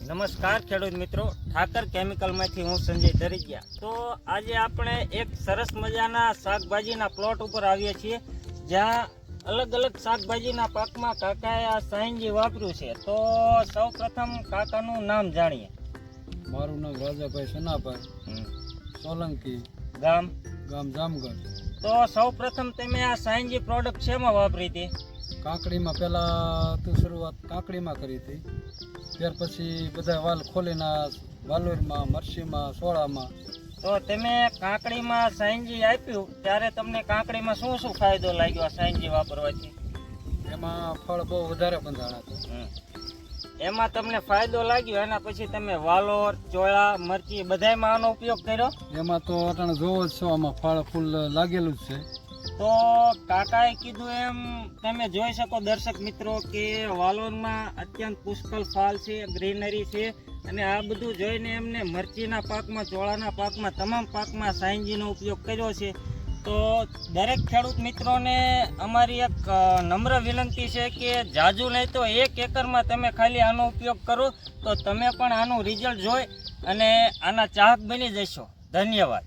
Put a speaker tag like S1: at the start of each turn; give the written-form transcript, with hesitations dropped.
S1: નમસ્કાર ખેડૂત મિત્રો, ઠાકર કેમિકલમાંથી હું સંજય દરજીયા. તો આજે આપણે એક સરસ મજાના શાકભાજીના પ્લોટ ઉપર આવીએ છીએ, જ્યાં અલગ અલગ શાકભાજીના પાકમાં કાકાએ આ સાયનજી વાપર્યું છે. તો સૌ પ્રથમ કાકાનું નામ જાણીએ.
S2: મારું નામ રાજાભાઈ સનાભાઈ સોલંકી,
S1: ગામ
S2: જામગઢ.
S1: તો સૌ પ્રથમ તમે આ સાયનજી પ્રોડક્ટ શેમાં વાપરી હતી?
S2: કાકડીમાં પહેલાં તો શરૂઆત કાકડીમાં કરી હતી, ત્યાર પછી બધા વાલ ખોલીને વાલોરમાં, મરચીમાં, સોળામાં.
S1: તો તમે કાકડીમાં સાયનજી આપ્યું ત્યારે તમને કાકડીમાં શું શું ફાયદો લાગ્યો આ સાયનજી વાપરવાથી?
S2: એમાં ફળ બહુ વધારે બંધાણા હતા.
S1: એમાં તમને ફાયદો લાગ્યો, એના પછી તમે વાલોર, ચોળા, મરચી બધાયમાં આનો ઉપયોગ કર્યો?
S2: એમાં તો અટાણે જોવો જ છો, આમાં ફળ ફૂલ લાગેલું જ છે.
S1: તો કાકાએ કીધું એમ તમે જોઈ શકો દર્શક મિત્રો કે વાલોરમાં અત્યંત પુષ્કળ ફાલ છે, ગ્રીનરી છે, અને આ બધું જોઈને એમને મરચીના પાકમાં, ચોળાના પાકમાં, તમામ પાકમાં સાયનજીનો ઉપયોગ કર્યો છે. તો દરેક ખેડૂત મિત્રોને અમારી એક નમ્ર વિનંતી છે કે જાજુ નહીં તો 1 એકરમાં તમે ખાલી આનો ઉપયોગ કરો તો તમે પણ આનું રિઝલ્ટ જોઈ અને આના ચાહક બની જશો. ધન્યવાદ.